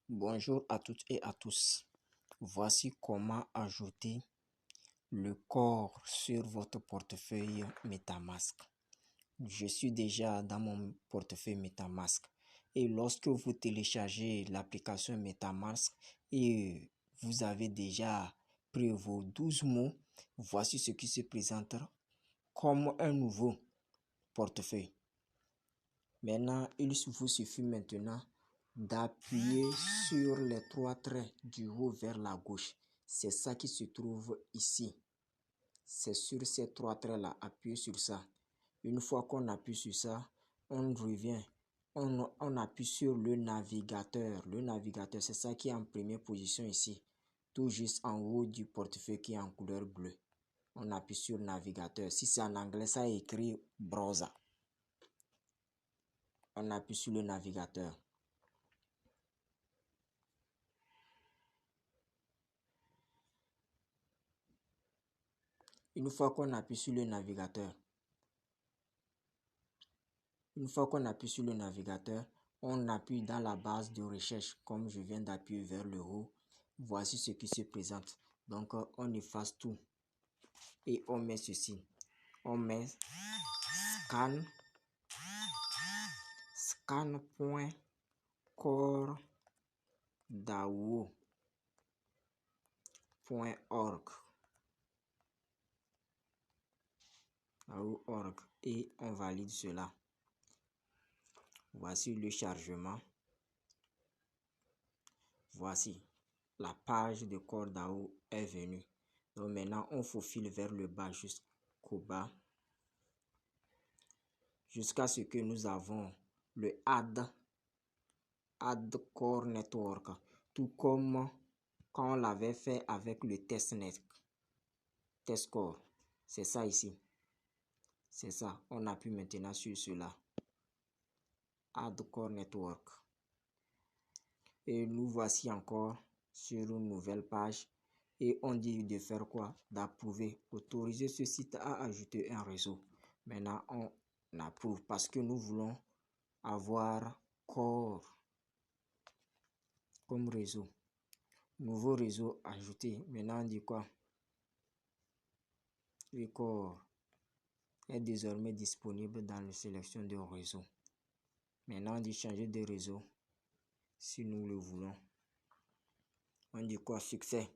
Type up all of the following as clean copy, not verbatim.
Bonjour à toutes et à tous. Voici comment ajouter le corps sur votre portefeuille MetaMask. Je suis déjà dans mon portefeuille MetaMask et lorsque vous téléchargez l'application MetaMask et vous avez déjà pris vos 12 mots, voici ce qui se présente comme un nouveau portefeuille. Maintenant, il vous suffit maintenant d'appuyer sur les trois traits du haut vers la gauche. C'est ça qui se trouve ici. C'est sur ces trois traits-là, appuyez sur ça. Une fois qu'on appuie sur ça, on revient. On appuie sur le navigateur. Le navigateur, c'est ça qui est en première position ici. Tout juste en haut du portefeuille qui est en couleur bleue. On appuie sur navigateur. Si c'est en anglais, ça est écrit browser. On appuie sur le navigateur. Une fois qu'on appuie sur le navigateur, on appuie dans la base de recherche comme je viens d'appuyer vers le haut. Voici ce qui se présente. Donc on efface tout et on met ceci. On met scan.cordao.org et on valide cela. Voici le chargement. Voici la page de Cordao est venue. Donc maintenant on faufile vers le bas jusqu'au bas jusqu'à ce que nous avons le Add Core Network, tout comme quand on l'avait fait avec le test core. C'est ça ici. C'est ça. On appuie maintenant sur cela. Add Core Network. Et nous voici encore sur une nouvelle page. Et on dit de faire quoi? D'approuver. Autoriser ce site à ajouter un réseau. Maintenant, on approuve parce que nous voulons avoir Core comme réseau. Nouveau réseau ajouté. Maintenant, on dit quoi? Le Core est désormais disponible dans la sélection de réseau. Maintenant, on dit changer de réseau si nous le voulons. On dit quoi? Succès.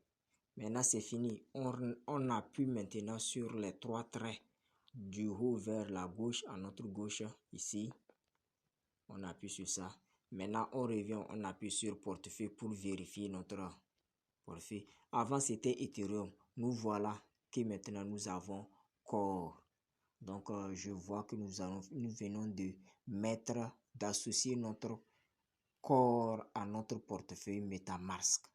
Maintenant, c'est fini. On appuie maintenant sur les trois traits du haut vers la gauche, à notre gauche, ici. On appuie sur ça. Maintenant, on revient, on appuie sur portefeuille pour vérifier notre portefeuille. Avant, c'était Ethereum. Nous voilà que maintenant, nous avons Core. Donc, je vois que nous venons de d'associer notre Core à notre portefeuille MetaMask.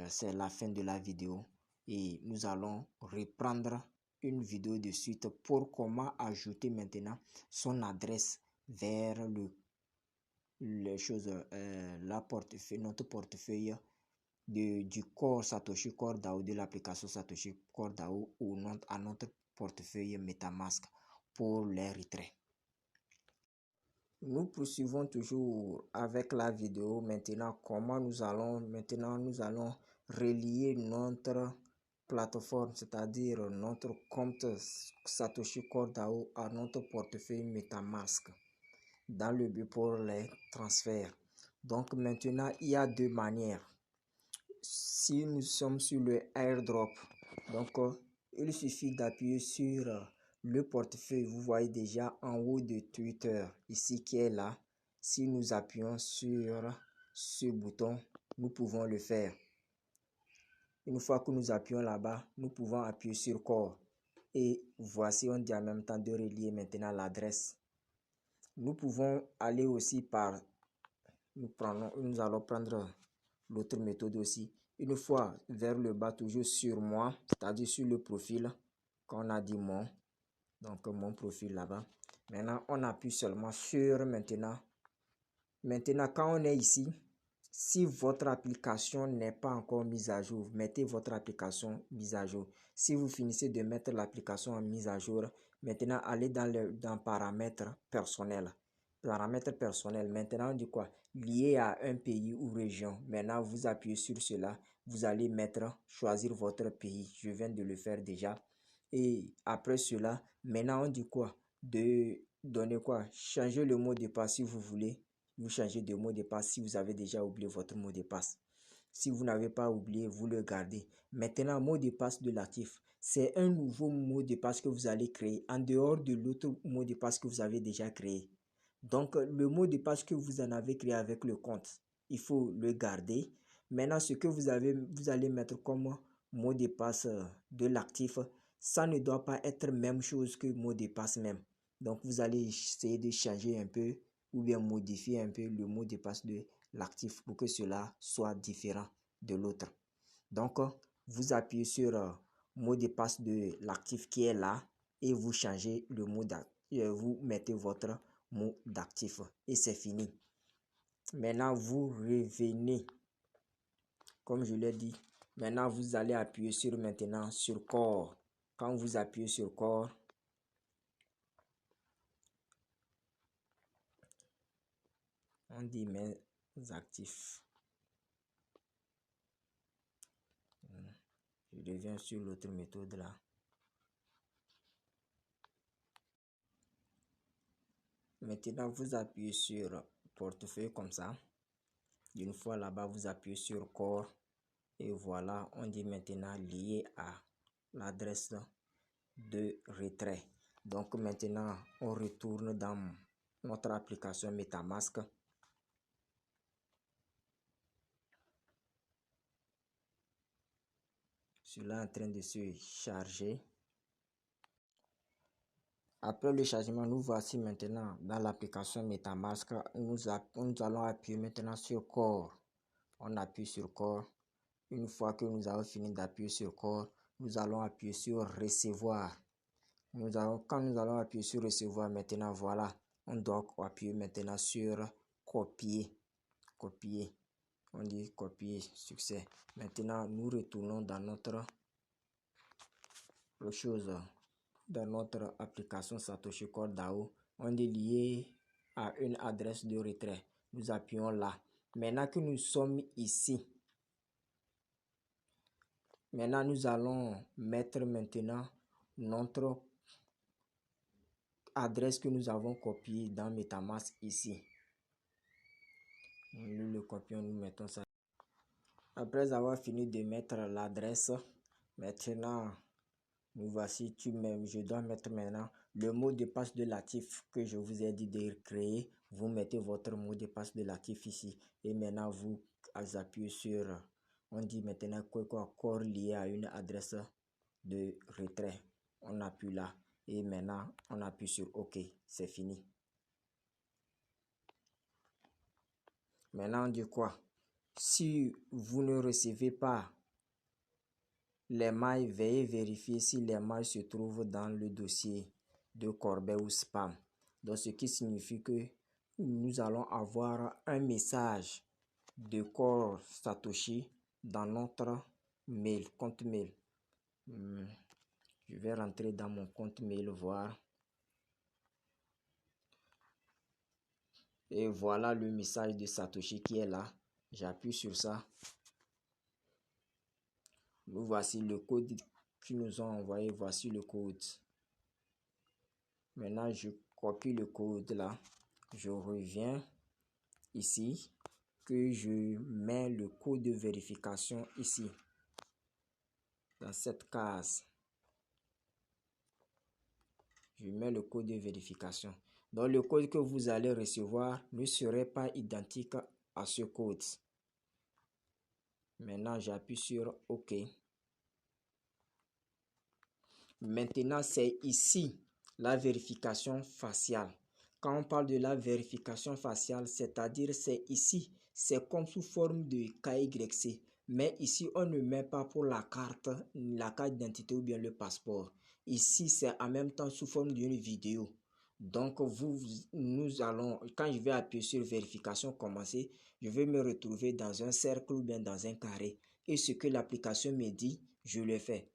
C'est la fin de la vidéo et nous allons reprendre une vidéo de suite pour comment ajouter maintenant son adresse vers notre portefeuille du Core Satoshi Core DAO, de l'application Satoshi Core DAO ou à notre portefeuille MetaMask pour les retraits. Nous poursuivons toujours avec la vidéo maintenant comment nous allons relier notre plateforme, c'est-à-dire notre compte Satoshi Core DAO à notre portefeuille MetaMask dans le but pour les transferts. Donc maintenant il y a deux manières. Si nous sommes sur le airdrop, donc il suffit d'appuyer sur le portefeuille. Vous voyez déjà en haut de Twitter ici qui est là. Si nous appuyons sur ce bouton, nous pouvons le faire. Une fois que nous appuyons là-bas, nous pouvons appuyer sur Core. Et voici, on dit en même temps de relier maintenant l'adresse. Nous pouvons aller aussi par... Nous allons prendre l'autre méthode aussi. Une fois vers le bas, toujours sur moi, c'est-à-dire sur le profil, qu'on a dit mon. Donc mon profil là-bas. Maintenant, on appuie seulement sur maintenant. Maintenant, quand on est ici, si votre application n'est pas encore mise à jour, mettez votre application mise à jour. Si vous finissez de mettre l'application en mise à jour, maintenant allez dans paramètres personnels. paramètres personnels. Maintenant, on dit quoi? Lié à un pays ou région. Maintenant, vous appuyez sur cela. Vous allez choisir votre pays. Je viens de le faire déjà. Et après cela, maintenant, on dit quoi? De donner quoi? Changer le mot de passe si vous voulez. Vous changez de mot de passe si vous avez déjà oublié votre mot de passe. Si vous n'avez pas oublié, vous le gardez. Maintenant, mot de passe de l'actif. C'est un nouveau mot de passe que vous allez créer en dehors de l'autre mot de passe que vous avez déjà créé. Donc, le mot de passe que vous en avez créé avec le compte, il faut le garder. Maintenant, ce que vous allez mettre comme mot de passe de l'actif, ça ne doit pas être même chose que mot de passe même. Donc, vous allez essayer de changer un peu ou bien modifier un peu le mot de passe de l'actif pour que cela soit différent de l'autre. Donc, vous appuyez sur mot de passe de l'actif qui est là et vous changez le mot d'actif. Vous mettez votre mot d'actif et c'est fini. Maintenant, vous revenez. Comme je l'ai dit, maintenant vous allez appuyer sur corps. Quand vous appuyez sur corps, on dit mes actifs. Je reviens sur l'autre méthode là. Maintenant, vous appuyez sur portefeuille comme ça. Une fois là-bas, vous appuyez sur corps. Et voilà, on dit maintenant lié à l'adresse de retrait. Donc maintenant, on retourne dans notre application MetaMask. Cela est en train de se charger. Après le chargement, nous voici maintenant dans l'application MetaMask. Nous allons appuyer maintenant sur corps. On appuie sur corps. Une fois que nous avons fini d'appuyer sur corps, nous allons appuyer sur recevoir. Quand nous allons appuyer sur recevoir, maintenant voilà, on doit appuyer maintenant sur copier. Copier. On dit copier, succès. Maintenant, nous retournons dans notre dans notre application Satoshi Core DAO. On est lié à une adresse de retrait. Nous appuyons là. Maintenant que nous sommes ici, maintenant nous allons mettre maintenant notre adresse que nous avons copiée dans MetaMask ici. Nous le copions, nous mettons ça. Après avoir fini de mettre l'adresse, maintenant nous voici, je dois mettre maintenant le mot de passe de l'actif que je vous ai dit de créer. Vous mettez votre mot de passe de l'actif ici et maintenant vous appuyez sur, on dit maintenant quoi, corps lié à une adresse de retrait. On appuie là et maintenant on appuie sur OK, c'est fini. Maintenant on dit quoi? Si vous ne recevez pas les mails, veuillez vérifier si les mails se trouvent dans le dossier de corbeille ou spam. Donc, ce qui signifie que nous allons avoir un message de Core Satoshi dans notre mail, compte mail. Je vais rentrer dans mon compte mail, voir. Et voilà le message de Satoshi qui est là. J'appuie sur ça. Nous voici le code qu'ils nous ont envoyé. Voici le code. Maintenant, je copie le code là. Je reviens ici. Que je mets le code de vérification ici. Dans cette case. Je mets le code de vérification. Donc, le code que vous allez recevoir ne serait pas identique à ce code. Maintenant, j'appuie sur OK. Maintenant, c'est ici la vérification faciale. Quand on parle de la vérification faciale, c'est-à-dire c'est ici, c'est comme sous forme de KYC. Mais ici, on ne met pas pour la carte d'identité ou bien le passeport. Ici, c'est en même temps sous forme d'une vidéo. Donc, nous allons, quand je vais appuyer sur vérification commencer, je vais me retrouver dans un cercle ou bien dans un carré. Et ce que l'application me dit, je le fais.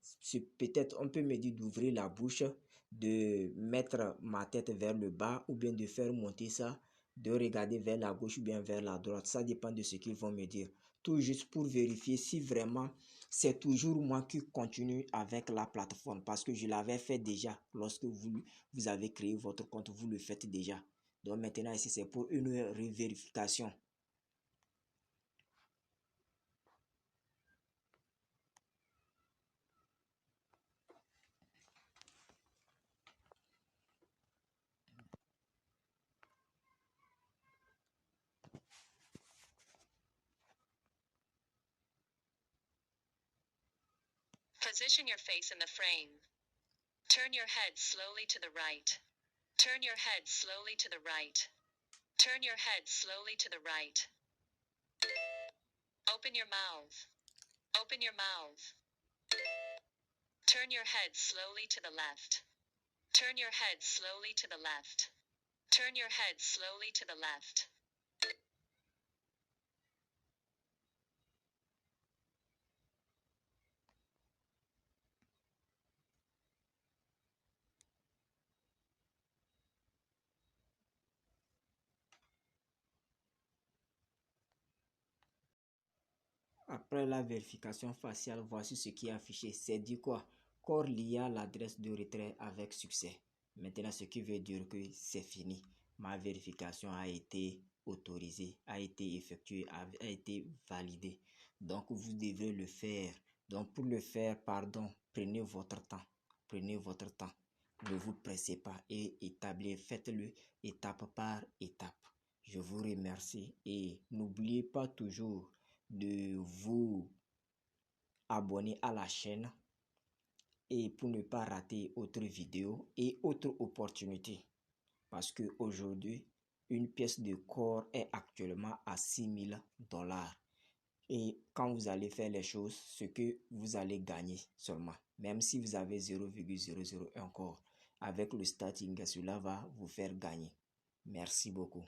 Peut-être on peut me dire d'ouvrir la bouche, de mettre ma tête vers le bas ou bien de faire monter ça de regarder vers la gauche ou bien vers la droite. Ça dépend de ce qu'ils vont me dire. Tout juste pour vérifier si vraiment c'est toujours moi qui continue avec la plateforme. Parce que je l'avais fait déjà. Lorsque vous avez créé votre compte, vous le faites déjà. Donc maintenant ici, c'est pour une vérification. Position your face in the frame. Turn your head slowly to the right. Turn your head slowly to the right. Turn your head slowly to the right. Open your mouth. Open your mouth. Turn your head slowly to the left. Turn your head slowly to the left. Turn your head slowly to the left. Après la vérification faciale, voici ce qui est affiché. C'est dit quoi? Core lié à l'adresse de retrait avec succès. Maintenant, ce qui veut dire que c'est fini. Ma vérification a été autorisée, a été effectuée, a été validée. Donc, vous devez le faire. Donc, pour le faire, pardon, prenez votre temps. Prenez votre temps. Ne vous pressez pas et établissez, faites-le étape par étape. Je vous remercie et n'oubliez pas toujours de vous abonner à la chaîne et pour ne pas rater autres vidéos et autres opportunités. Parce que aujourd'hui, une pièce de corps est actuellement à 6 000 $. Et quand vous allez faire les choses, ce que vous allez gagner seulement, même si vous avez 0,001 corps, avec le starting, cela va vous faire gagner. Merci beaucoup.